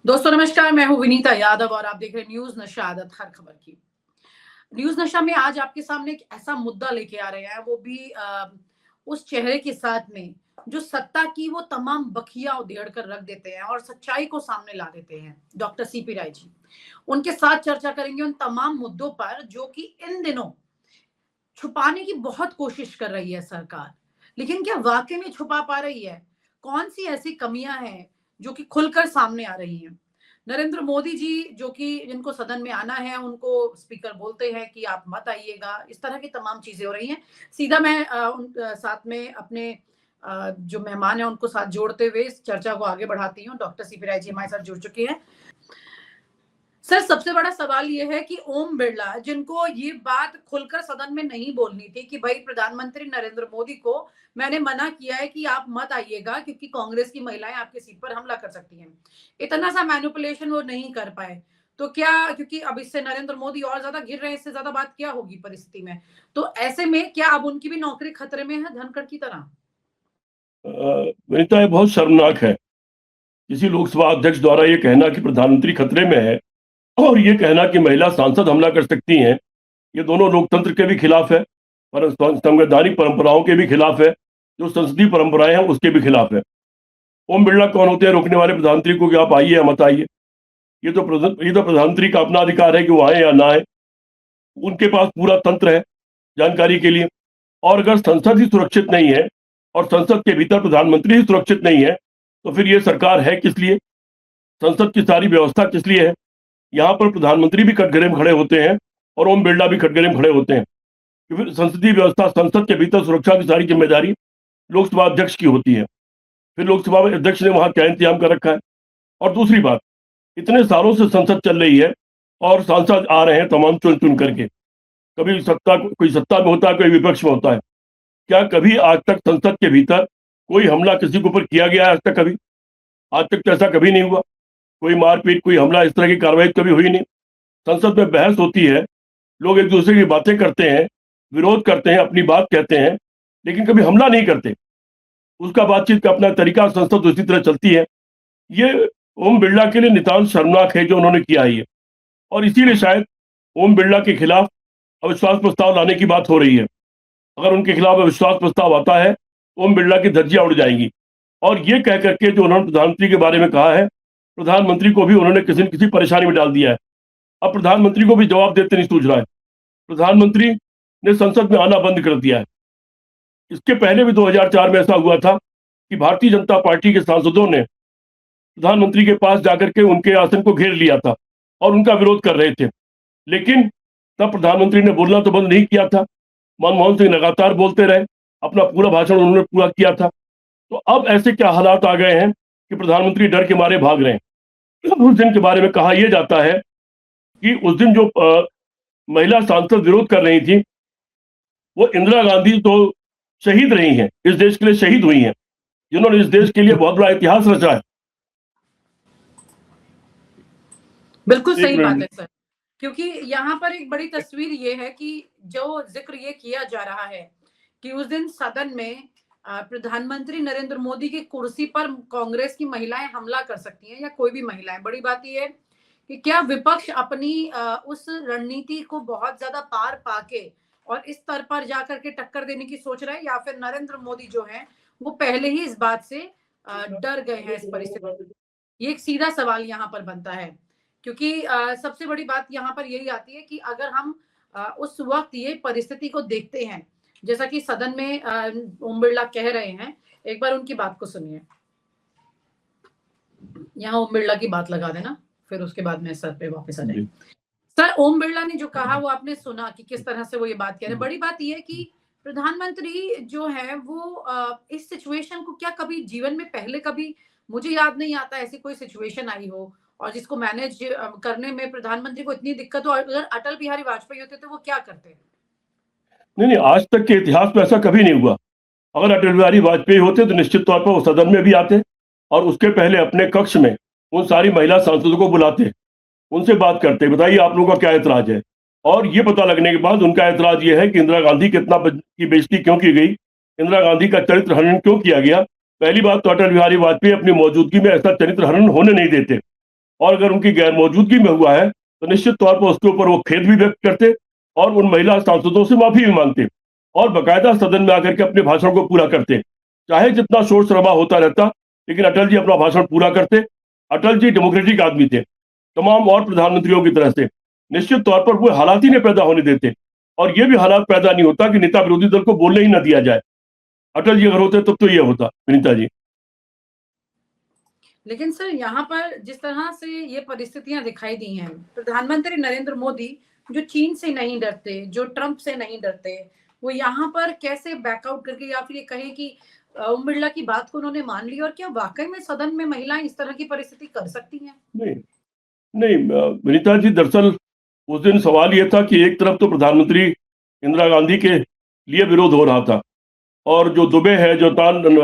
दोस्तों नमस्कार, मैं हूं विनीता यादव और आप देख रहे हैं न्यूज नशा आदत हर खबर की। न्यूज नशा में आज आपके सामने एक ऐसा मुद्दा लेके आ रहे हैं, वो भी उस चेहरे के साथ में जो सत्ता की वो तमाम बखिया उधेड़ कर रख देते हैं और सच्चाई को सामने ला देते हैं। डॉक्टर सीपी राय जी, उनके साथ चर्चा करेंगे उन तमाम मुद्दों पर जो कि इन दिनों छुपाने की बहुत कोशिश कर रही है सरकार, लेकिन क्या वाकई में छुपा पा रही है? कौन सी ऐसी कमियां हैं जो कि खुलकर सामने आ रही हैं? नरेंद्र मोदी जी, जो कि जिनको सदन में आना है, उनको स्पीकर बोलते हैं कि आप मत आइएगा। इस तरह की तमाम चीजें हो रही हैं। सीधा मैं साथ में अपने जो मेहमान है उनको साथ जोड़ते हुए इस चर्चा को आगे बढ़ाती हूँ। डॉक्टर सीपी राय जी हमारे साथ जुड़ चुके हैं। सर, सबसे बड़ा सवाल ये है कि ओम बिरला, जिनको ये बात खुलकर सदन में नहीं बोलनी थी कि भाई प्रधानमंत्री नरेंद्र मोदी को मैंने मना किया है कि आप मत आइएगा क्योंकि कांग्रेस की महिलाएं आपकी सीट पर हमला कर सकती हैं, इतना सा मैनिपुलेशन वो नहीं कर पाए। तो क्या, क्योंकि अब इससे नरेंद्र मोदी और ज्यादा घिर रहे हैं, इससे ज्यादा बात क्या होगी परिस्थिति में? तो ऐसे में क्या अब उनकी भी नौकरी खतरे में है धनखड़ की तरह? वनिता, ये बहुत शर्मनाक है किसी लोकसभा अध्यक्ष द्वारा ये कहना कि प्रधानमंत्री खतरे में है और ये कहना कि महिला सांसद हमला कर सकती हैं। ये दोनों लोकतंत्र के भी खिलाफ है और संवैधानिक परंपराओं के भी खिलाफ है, जो संसदीय परंपराएं हैं उसके भी खिलाफ है। ओम बिरला कौन होते हैं रोकने वाले प्रधानमंत्री को कि आप आइए या मत आइए? ये तो प्रधानमंत्री का अपना अधिकार है कि वो आए या ना आए। उनके पास पूरा तंत्र है जानकारी के लिए। और अगर संसद ही सुरक्षित नहीं है और संसद के भीतर प्रधानमंत्री ही सुरक्षित नहीं है, तो फिर ये सरकार है किस लिए? संसद की सारी व्यवस्था किस लिए है? यहाँ पर प्रधानमंत्री भी कटघरे में खड़े होते हैं और ओम बिरला भी कटघरे में खड़े होते हैं, क्योंकि संसदीय व्यवस्था, संसद के भीतर सुरक्षा की सारी जिम्मेदारी लोकसभा अध्यक्ष की होती है। फिर लोकसभा अध्यक्ष ने वहां क्या इंतजाम कर रखा है? और दूसरी बात, इतने सालों से संसद चल रही है और सांसद आ रहे हैं तमाम चुन चुन करके। कभी कोई सत्ता में होता है, कोई विपक्ष में होता है। क्या कभी आज तक संसद के भीतर कोई हमला किसी के ऊपर किया गया है? आज तक कभी? आज तक तो ऐसा कभी नहीं हुआ। कोई मारपीट, कोई हमला, इस तरह की कार्रवाई कभी हुई नहीं। संसद में बहस होती है, लोग एक दूसरे की बातें करते हैं, विरोध करते हैं, अपनी बात कहते हैं, लेकिन कभी हमला नहीं करते। उसका बातचीत का अपना तरीका, संसद उसी तरह चलती है। ये ओम बिरला के लिए नितांत शर्मनाक है जो उन्होंने किया है ये। और इसीलिए शायद ओम बिरला के खिलाफ अविश्वास प्रस्ताव लाने की बात हो रही है। अगर उनके खिलाफ अविश्वास प्रस्ताव आता है, ओम बिरला की धज्जियां उड़ जाएंगी। और ये कह करके जो उन्होंने प्रधानमंत्री के बारे में कहा है, प्रधानमंत्री को भी उन्होंने किसी न किसी परेशानी में डाल दिया है। अब प्रधानमंत्री को भी जवाब देते नहीं सूझ रहा है। प्रधानमंत्री ने संसद में आना बंद कर दिया है। इसके पहले भी 2004 में ऐसा हुआ था कि भारतीय जनता पार्टी के सांसदों ने प्रधानमंत्री के पास जाकर के उनके आसन को घेर लिया था और उनका विरोध कर रहे थे, लेकिन तब प्रधानमंत्री ने बोलना तो बंद नहीं किया था। मनमोहन सिंह लगातार बोलते रहे, अपना पूरा भाषण उन्होंने पूरा किया था। तो अब ऐसे क्या हालात आ गए हैं कि प्रधानमंत्री डर के मारे भाग रहे हैं। उस दिन के बारे में कहा यह जाता है कि उस दिन जो महिला सांसद विरोध कर रही थी, वो इंदिरा गांधी तो शहीद रही हैं, इस देश के लिए शहीद हुई हैं, जिन्होंने इस देश के लिए बहुत बड़ा इतिहास रचा है। बिल्कुल सही बात है सर, क्योंकि यहाँ पर एक बड़ी तस्वीर ये है कि जो जिक्र ये किया जा रहा है कि उस दिन सदन में प्रधानमंत्री नरेंद्र मोदी की कुर्सी पर कांग्रेस की महिलाएं हमला कर सकती हैं या कोई भी महिलाएं। बड़ी बात यह है कि क्या विपक्ष अपनी उस रणनीति को बहुत ज्यादा पार पाके और इस स्तर पर जाकर के टक्कर देने की सोच रहा है, या फिर नरेंद्र मोदी जो है वो पहले ही इस बात से डर गए हैं इस परिस्थिति? ये एक सीधा सवाल यहाँ पर बनता है, क्योंकि सबसे बड़ी बात यहाँ पर यही आती है कि अगर हम उस वक्त ये परिस्थिति को देखते हैं, जैसा कि सदन में ओम बिरला कह रहे हैं, एक बार उनकी बात को सुनिए। यहाँ ओम बिरला की बात लगा देना, फिर उसके बाद में सर पे वापस आ जाएंगे। सर, ओम बिरला ने जो कहा वो आपने सुना कि किस तरह से वो ये बात कह रहे हैं। बड़ी बात ये है कि प्रधानमंत्री जो है वो इस सिचुएशन को क्या कभी जीवन में पहले कभी, मुझे याद नहीं आता ऐसी कोई सिचुएशन आई हो और जिसको मैनेज करने में प्रधानमंत्री को इतनी दिक्कत हो। अगर अटल बिहारी वाजपेयी होते तो वो क्या करते? नहीं, आज तक के इतिहास में ऐसा कभी नहीं हुआ। अगर अटल बिहारी वाजपेयी होते तो निश्चित तौर पर वो सदन में भी आते और उसके पहले अपने कक्ष में उन सारी महिला सांसदों को बुलाते, उनसे बात करते, बताइए आप लोगों का क्या ऐतराज है। और ये पता लगने के बाद उनका ऐतराज ये है कि इंदिरा गांधी की बेइज्जती क्यों की गई, इंदिरा गांधी का चरित्र हनन क्यों किया गया। पहली बात तो अटल बिहारी वाजपेयी अपनी मौजूदगी में ऐसा चरित्र हनन होने नहीं देते। और अगर उनकी गैर मौजूदगी में हुआ है तो निश्चित तौर पर उसके ऊपर वो खेद भी व्यक्त करते और उन महिला सांसदों से माफी भी मांगते और बकायदा सदन में आकर के अपने भाषण को पूरा करते। चाहे जितना शोर शराबा होता रहता, लेकिन अटल जी अपना भाषण पूरा करते। अटल जी डेमोक्रेटिक आदमी थे, तमाम और प्रधानमंत्रियों की तरह से। निश्चित तौर पर वो हालात ही नहीं पैदा होने देते और ये भी हालात पैदा नहीं होता कि नेता विरोधी दल को बोलने ही ना दिया जाए। अटल जी अगर होते तब तो ये होता, विनीता जी। लेकिन सर यहाँ पर जिस तरह से ये परिस्थितियां दिखाई दी हैं, प्रधानमंत्री नरेंद्र मोदी जो चीन से नहीं डरते, जो ट्रंप से नहीं डरते, वो यहाँ पर कैसे बैकआउट करके या फिर ये कहें कि ओम बिरला की बात को उन्होंने मान ली, और क्या वाकई में सदन में महिलाएं इस तरह की परिस्थिति कर सकती हैं? नहीं नहीं विनीता जी, दरअसल उस दिन सवाल ये था कि एक तरफ तो प्रधानमंत्री इंदिरा गांधी के लिए विरोध हो रहा था और जो दुबे है, जो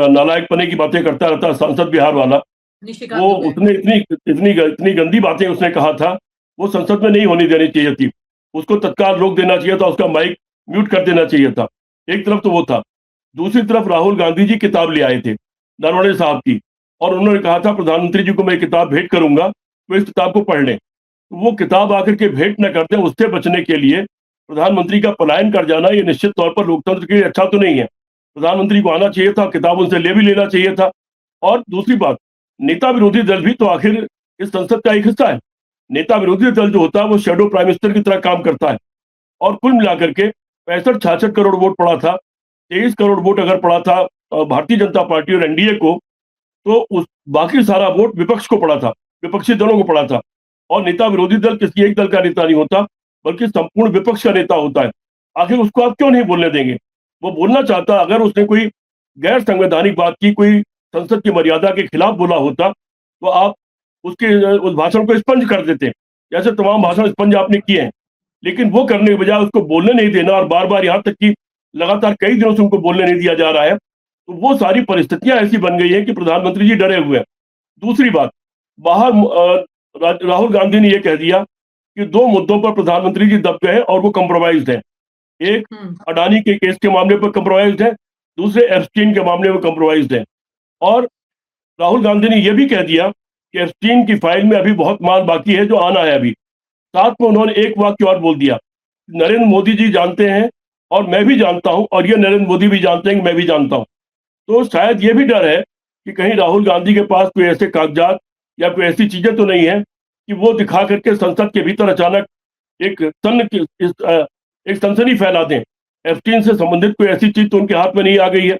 नालायक पने की बातें करता रहता है, सांसद बिहार वाला, निशिकांत वो दुबे। उसने इतनी इतनी इतनी गंदी बातें उसने कहा था, वो संसद में नहीं होनी देनी चाहिए थी। उसको तत्काल रोक देना चाहिए था, उसका माइक म्यूट कर देना चाहिए था। एक तरफ तो वो था। दूसरी तरफ राहुल गांधी जी किताब ले आए थे नरवणे साहब की, और उन्होंने कहा था प्रधानमंत्री जी को मैं किताब भेंट करूंगा, तो इस किताब को पढ़ लें। तो वो किताब आकर के भेंट न करते, उससे बचने के लिए प्रधानमंत्री का पलायन कर जाना, ये निश्चित तौर पर लोकतंत्र के लिए अच्छा तो नहीं है। प्रधानमंत्री को आना चाहिए था, किताब उनसे ले भी लेना चाहिए था। और दूसरी बात, नेता विरोधी दल भी तो आखिर इस संसद का एक हिस्सा है। नेता विरोधी दल जो होता है वो शेडो प्राइम मिनिस्टर की तरह काम करता है। और कुल मिलाकर के 65-66 करोड़ वोट पड़ा था। 23 करोड़ वोट अगर पड़ा था भारतीय जनता पार्टी और एनडीए को, तो उस बाकी सारा वोट विपक्ष को पड़ा था, विपक्षी दलों को पड़ा था। और नेता विरोधी दल किसी एक दल का नेता नहीं होता, बल्कि संपूर्ण विपक्ष का नेता होता है। आखिर उसको आप क्यों नहीं बोलने देंगे? वो बोलना चाहता, अगर उसने कोई गैर संवैधानिक बात की, कोई संसद की मर्यादा के खिलाफ बोला होता, तो आप उसके उस भाषण को स्पंज कर देते, जैसे तमाम भाषण स्पंज आपने किए हैं। लेकिन वो करने के बजाय उसको बोलने नहीं देना, और बार बार यहाँ तक कि लगातार कई दिनों से उनको बोलने नहीं दिया जा रहा है, तो वो सारी परिस्थितियां ऐसी बन गई हैं कि प्रधानमंत्री जी डरे हुए हैं। दूसरी बात, बाहर राहुल गांधी ने यह कह दिया कि दो मुद्दों पर प्रधानमंत्री जी दब गए हैं और वो कंप्रोमाइज्ड है। एक अडानी के केस के मामले पर कंप्रोमाइज्ड है, दूसरे एप्स्टीन के मामले में कंप्रोमाइज्ड है। और राहुल गांधी ने यह भी कह दिया कि एप्स्टीन की फाइल में अभी बहुत माल बाकी है जो आना है अभी। साथ में उन्होंने एक वाक्य और बोल दिया, नरेंद्र मोदी जी जानते हैं और मैं भी जानता हूं, और ये नरेंद्र मोदी भी जानते हैं कि मैं भी जानता हूं। तो शायद ये भी डर है कि कहीं राहुल गांधी के पास कोई ऐसे कागजात या कोई ऐसी चीजें तो नहीं है कि वो दिखा करके संसद के भीतर अचानक एक एक सनसनी फैला दें। एप्स्टीन से संबंधित कोई ऐसी चीज तो उनके हाथ में नहीं आ गई है,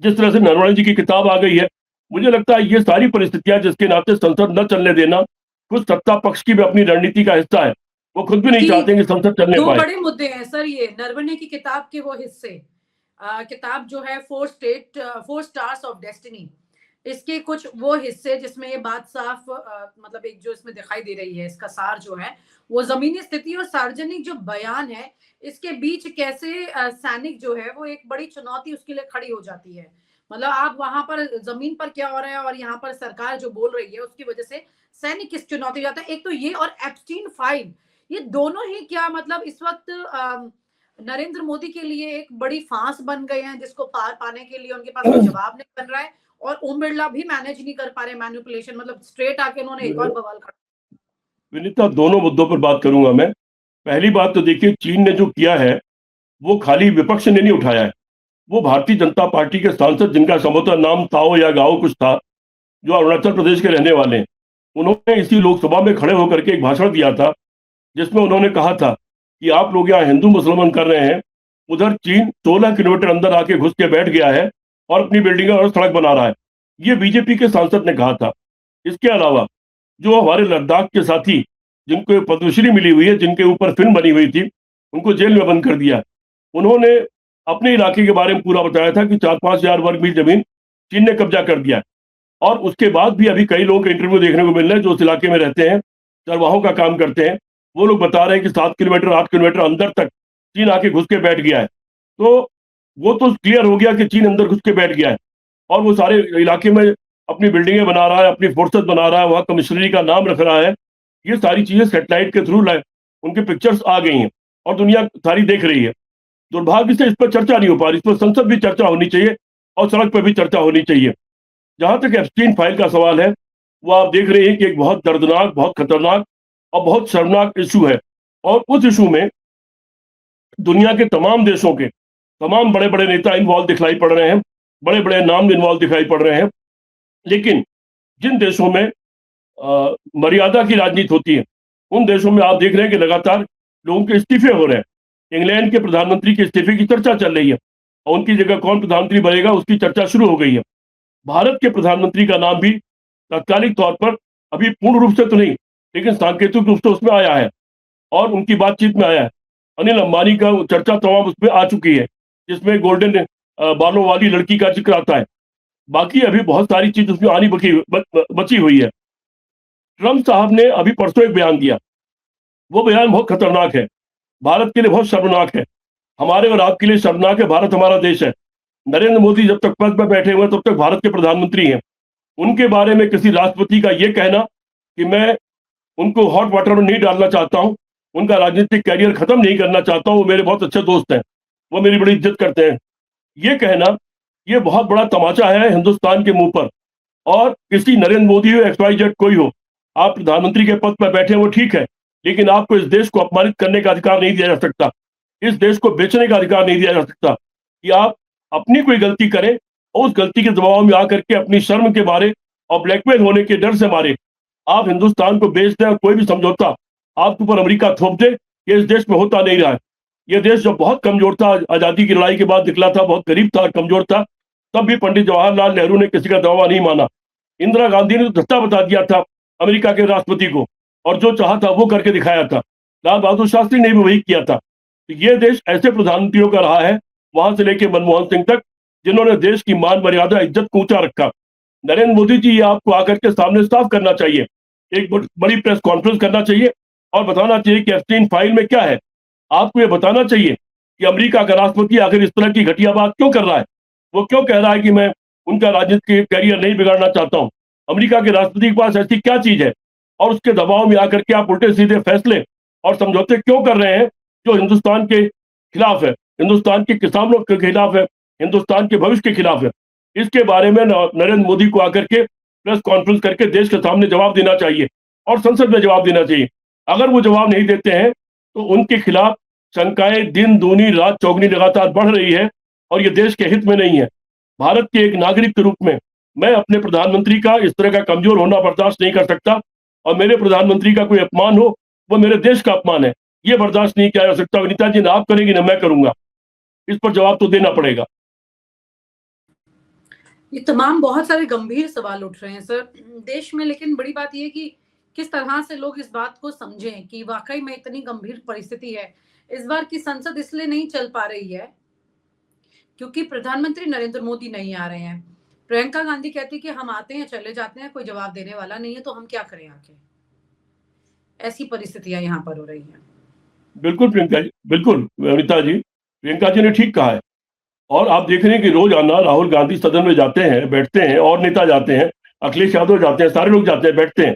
जिस तरह से नरवणे जी की किताब आ गई है। मुझे लगता है ये सारी परिस्थितियां जिसके नाते संसद न चलने देना खुद सत्ता पक्ष की भी अपनी रणनीति का हिस्सा है। वो खुद भी नहीं चाहते कि संसद चलने दो पाए। बड़े मुद्दे हैं सर, ये नरवणे की किताब के वो हिस्से, किताब जो है 4 स्टार्स ऑफ डेस्टिनी, इसके कुछ वो हिस्से जिसमें ये बात साफ मतलब एक जो इसमें दिखाई दे रही है, इसका सार जो है वो जमीनी स्थिति और सार्वजनिक जो बयान है, इसके बीच कैसे सैनिक जो है वो एक बड़ी चुनौती उसके लिए खड़ी हो जाती है। मतलब आप वहां पर जमीन पर क्या हो रहा है और यहाँ पर सरकार जो बोल रही है उसकी वजह से सैनिक किस चुनौती जाता है। एक तो ये, और एप्स्टीन फाइल, ये दोनों ही क्या मतलब इस वक्त नरेंद्र मोदी के लिए एक बड़ी फांस बन गए हैं, जिसको पार पाने के लिए उनके पास कोई जवाब नहीं बन रहा है, और ओम बिरला भी मैनेज नहीं कर पा रहे मैनिपुलेशन। मतलब स्ट्रेट आके उन्होंने एक और बवाल कर। विनीता, दोनों मुद्दों पर बात करूंगा मैं। पहली बात तो देखिए, चीन ने जो किया है वो खाली विपक्ष ने नहीं उठाया है, वो भारतीय जनता पार्टी के सांसद, जिनका संभवतः नाम ताओ या गाओ कुछ था, जो अरुणाचल प्रदेश के रहने वाले हैं, उन्होंने इसी लोकसभा में खड़े होकर के एक भाषण दिया था, जिसमें उन्होंने कहा था कि आप लोग यहाँ हिंदू मुसलमान कर रहे हैं, उधर चीन 16 किलोमीटर अंदर आके घुस के बैठ गया है और अपनी बिल्डिंग और सड़क बना रहा है। ये बीजेपी के सांसद ने कहा था। इसके अलावा जो हमारे लद्दाख के साथी, जिनको पद्मश्री मिली हुई है, जिनके ऊपर फिल्म बनी हुई थी, उनको जेल में बंद कर दिया। उन्होंने अपने इलाके के बारे में पूरा बताया था कि 4-5 हजार वर्ग मील जमीन चीन ने कब्जा कर दिया है। और उसके बाद भी अभी कई लोगों के इंटरव्यू देखने को मिल रहे हैं जो उस इलाके में रहते हैं, चरवाहों का काम करते हैं। वो लोग बता रहे हैं कि 7 किलोमीटर 8 किलोमीटर अंदर तक चीन आके घुस के बैठ गया है। तो वो तो क्लियर हो गया कि चीन अंदर घुस के बैठ गया है, और वो सारे इलाके में अपनी बिल्डिंगें बना रहा है, अपनी फोर्सेस बना रहा है, वहाँ कमिश्नरी का नाम रख रहा है। ये सारी चीजें सेटेलाइट के थ्रू उनके पिक्चर्स आ गई हैं और दुनिया सारी देख रही है। दुर्भाग्य से इस पर चर्चा नहीं हो पा रही। इस पर संसद भी चर्चा होनी चाहिए और सड़क पर भी चर्चा होनी चाहिए। जहां तक एप्स्टीन फाइल का सवाल है, वो आप देख रहे हैं कि एक बहुत दर्दनाक, बहुत खतरनाक और बहुत शर्मनाक इशू है। और उस इशू में दुनिया के तमाम देशों के तमाम बड़े-बड़े नेता इन्वॉल्व दिखलाई पड़ रहे हैं, बड़े-बड़े नाम इन्वॉल्व दिखाई पड़ रहे हैं। लेकिन जिन देशों में मर्यादा की राजनीति होती है, उन देशों में आप देख रहे हैं कि लगातार लोगों के इस्तीफे हो रहे हैं। इंग्लैंड के प्रधानमंत्री के इस्तीफे की चर्चा चल रही है और उनकी जगह कौन प्रधानमंत्री बनेगा उसकी चर्चा शुरू हो गई है। भारत के प्रधानमंत्री का नाम भी तात्कालिक तौर पर अभी पूर्ण रूप से तो नहीं, लेकिन सांकेतिक रूप से उसमें आया है और उनकी बातचीत में आया है। अनिल अंबानी का चर्चा तमाम उसमें आ चुकी है, जिसमें गोल्डन बालों वाली लड़की का जिक्र आता है। बाकी अभी बहुत सारी चीज उसमें आनी बची हुई है। ट्रंप साहब ने अभी परसों एक बयान दिया, वो बयान बहुत खतरनाक है, भारत के लिए बहुत शर्मनाक है, हमारे और आपके लिए शर्मनाक है। भारत हमारा देश है। नरेंद्र मोदी जब तक पद पर बैठे हुए हैं तब तक भारत के प्रधानमंत्री हैं। उनके बारे में किसी राष्ट्रपति का ये कहना कि मैं उनको हॉट वाटर में नहीं डालना चाहता हूं, उनका राजनीतिक कैरियर खत्म नहीं करना चाहता हूं, वो मेरे बहुत अच्छे दोस्त हैं, वो मेरी बड़ी इज्जत करते हैं, ये कहना ये बहुत बड़ा तमाचा है हिंदुस्तान के मुंह पर। और किसी नरेंद्र मोदी हो, XYZ कोई हो, आप प्रधानमंत्री के पद पर बैठे हैं वो ठीक है, लेकिन आपको इस देश को अपमानित करने का अधिकार नहीं दिया जा सकता, इस देश को बेचने का अधिकार नहीं दिया जा सकता कि आप अपनी कोई गलती करें और उस गलती के दबाव में आकर के अपनी शर्म के मारे और ब्लैकमेल होने के डर से मारे आप हिंदुस्तान को बेच दें और कोई भी समझौता आपके ऊपर अमेरिका थोप दे, ये इस देश में होता नहीं रहा है। ये देश जब बहुत कमजोर था, आजादी की लड़ाई के बाद निकला था, बहुत गरीब था, कमजोर था, तब भी पंडित जवाहरलाल नेहरू ने किसी का दबाव नहीं माना। इंदिरा गांधी ने तो धत्ता बता दिया था अमेरिका के राष्ट्रपति को और जो चाहा था वो करके दिखाया था। लाल बहादुर शास्त्री ने भी वही किया था। तो ये देश ऐसे प्रधानमंत्रियों का रहा है, वहां से लेके मनमोहन सिंह तक, जिन्होंने देश की मान मर्यादा इज्जत को ऊंचा रखा। नरेंद्र मोदी जी, ये आपको आकर के सामने साफ करना चाहिए, एक बड़ी प्रेस कॉन्फ्रेंस करना चाहिए और बताना चाहिए कि एप्स्टीन फाइल में क्या है। आपको ये बताना चाहिए कि अमेरिका का राष्ट्रपति आखिर इस तरह की घटिया बात क्यों कर रहा है। वो क्यों कह रहा है कि मैं उनका राजनीतिक कैरियर नहीं बिगाड़ना चाहता हूं। अमेरिका के राष्ट्रपति के पास ऐसी क्या चीज है और उसके दबाव में आकर के आप उल्टे सीधे फैसले और समझौते क्यों कर रहे हैं जो हिंदुस्तान के खिलाफ है, हिंदुस्तान के किसानों के खिलाफ है, हिंदुस्तान के भविष्य के खिलाफ है। इसके बारे में नरेंद्र मोदी को आकर के प्रेस कॉन्फ्रेंस करके देश के सामने जवाब देना चाहिए और संसद में जवाब देना चाहिए। अगर वो जवाब नहीं देते हैं तो उनके खिलाफ शंकाएं दिन दूनी रात चौगनी लगातार बढ़ रही है और ये देश के हित में नहीं है। भारत के एक नागरिक के रूप में मैं अपने प्रधानमंत्री का इस तरह का कमजोर होना बर्दाश्त नहीं कर सकता और मेरे प्रधानमंत्री का कोई अपमान हो वो मेरे देश का अपमान है, ये बर्दाश्त नहीं किया जा सकता। विनीता जी, ना आप करेंगी ना मैं करूंगा, इस पर जवाब तो देना पड़ेगा। ये तमाम बहुत सारे गंभीर सवाल उठ रहे हैं सर देश में, लेकिन बड़ी बात यह कि किस तरह से लोग इस बात को समझें कि वाकई में इतनी गंभीर परिस्थिति है। इस बार की संसद इसलिए नहीं चल पा रही है क्योंकि प्रधानमंत्री नरेंद्र मोदी नहीं आ रहे हैं। प्रियंका गांधी कहती कि हम आते हैं चले जाते हैं, कोई जवाब देने वाला नहीं है, तो हम क्या करें आके। ऐसी परिस्थितियां यहाँ पर हो रही हैं। बिल्कुल प्रियंका जी, बिल्कुल अनिता जी, प्रियंका जी ने ठीक कहा है। और आप देख रहे हैं कि रोजाना राहुल गांधी सदन में जाते हैं, बैठते हैं, और नेता जाते हैं, अखिलेश यादव जाते हैं, सारे लोग जाते हैं, बैठते हैं,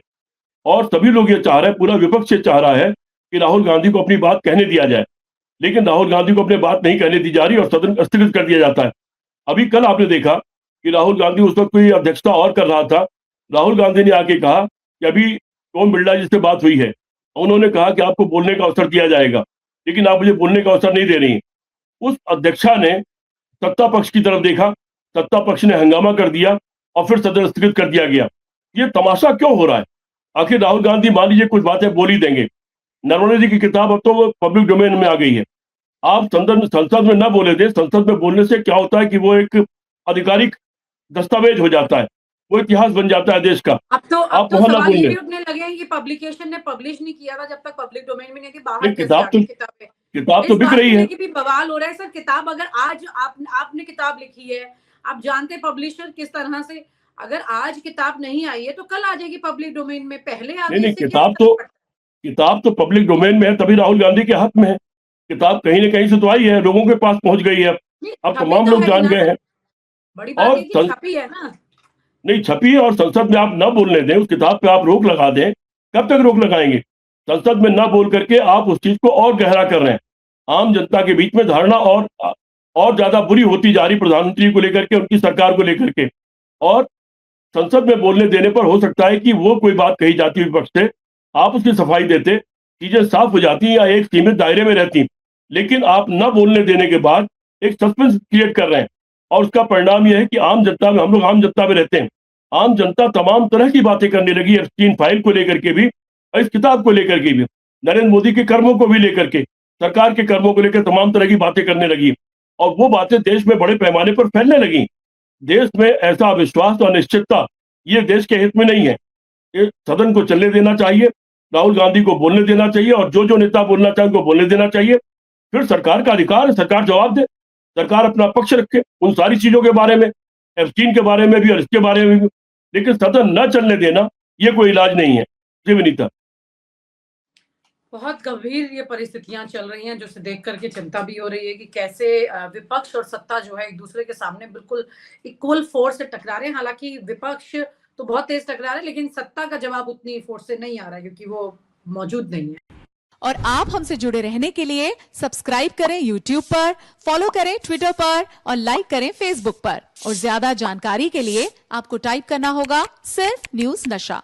और सभी लोग ये चाह रहे हैं, पूरा विपक्ष ये चाह रहा है कि राहुल गांधी को अपनी बात कहने दिया जाए, लेकिन राहुल गांधी को अपनी बात नहीं कहने दी जा रही और सदन स्थगित कर दिया जाता है। अभी कल आपने देखा कि राहुल गांधी उस वक्त कोई अध्यक्षता और कर रहा था, राहुल गांधी ने आके कहा कि अभी ओम बिरला जी से बात हुई है, उन्होंने कहा कि आपको बोलने का अवसर दिया जाएगा, लेकिन आप मुझे बोलने का अवसर नहीं दे रही। उस अध्यक्षा ने सत्ता पक्ष की तरफ देखा, सत्ता पक्ष ने हंगामा कर दिया और फिर सदन स्थगित कर दिया गया। ये तमाशा क्यों हो रहा है? आखिर राहुल गांधी मान लीजिए कुछ बातें बोल ही देंगे, नरवणे जी की किताब अब तो वो पब्लिक डोमेन में आ गई है, आप संसद में ना बोले थे, संसद में बोलने से क्या होता है कि वो एक आधिकारिक दस्तावेज हो जाता है, वो इतिहास बन जाता है देश का। अब तो आप वहां ना सवाल ये बोल भी उठने लगे हैं कि पब्लिकेशन ने पब्लिश नहीं किया था जब तक पब्लिक डोमेन में नहीं थी, बाहर नहीं, कैसे आ गई किताबें। किताब तो इस बिक बात रही को है। लेके भी बवाल हो रहा है सर। किताब अगर आज आपने किताब लिखी है, आप जानते पब्लिशर किस तरह से, अगर आज किताब नहीं आई है तो कल आ जाएगी पब्लिक डोमेन में, पहले आ नहीं गई, नहीं, इससे क्या फर्क पड़ता किताब तो पब्लिक डोमेन में है, तभी राहुल गांधी के हाथ में है। किताब कहीं ना कहीं से तो आई है, लोगों के पास पहुंच गई है, है? अब छपी तमाम तो लोग है जान ना, गए हैं। बड़ी बात और ये कि छपी है ना। नहीं छपी है और संसद में आप ना बोलने दें, उस किताब पे आप रोक लगा दें, कब तक रोक लगाएंगे? संसद में ना बोल करके आप उस चीज को और गहरा कर रहे हैं, आम जनता के बीच में धारणा और ज्यादा बुरी होती जा रही प्रधानमंत्री को लेकर के, उनकी सरकार को लेकर के। और संसद में बोलने देने पर हो सकता है कि वो कोई बात कही जाती विपक्ष से, आप उसकी सफाई देते, चीजें साफ हो जाती या एक सीमित दायरे में रहती। लेकिन आप न बोलने देने के बाद एक सस्पेंस क्रिएट कर रहे हैं, और उसका परिणाम यह है कि आम जनता में, हम लोग आम जनता में रहते हैं, आम जनता तमाम तरह की बातें करने लगी, एप्स्टीन फाइल को लेकर के भी और इस किताब को लेकर के भी, नरेंद्र मोदी के कर्मों को भी लेकर के, सरकार के कर्मों को लेकर तमाम तरह की बातें करने लगी, और वो बातें देश में बड़े पैमाने पर फैलने लगी। देश में ऐसा अविश्वास और अनिश्चितता ये देश के हित में नहीं है। ये सदन को चलने देना चाहिए, राहुल गांधी को बोलने देना चाहिए, और जो जो नेता बोलना चाहे उनको बोलने देना चाहिए। फिर सरकार का अधिकार है, सरकार जवाब दे, सरकार अपना पक्ष रखे उन सारी चीजों के बारे में, एप्स्टीन के बारे में भी और इसके बारे में भी। लेकिन सदन न चलने देना ये कोई इलाज नहीं है। जी विनीता। बहुत गंभीर ये परिस्थितियां चल रही हैं, जो देख करके चिंता भी हो रही है कि कैसे विपक्ष और सत्ता जो है एक दूसरे के सामने बिल्कुल इक्वल फोर्स से टकरा रहे हैं। हालांकि विपक्ष तो बहुत तेज टकरा रहे हैं, लेकिन सत्ता का जवाब उतनी फोर्स से नहीं आ रहा है क्योंकि वो मौजूद नहीं है। और आप हमसे जुड़े रहने के लिए सब्सक्राइब करें YouTube पर, फॉलो करें Twitter पर और लाइक करें Facebook पर। और ज्यादा जानकारी के लिए आपको टाइप करना होगा सिर्फ न्यूज़ नशा।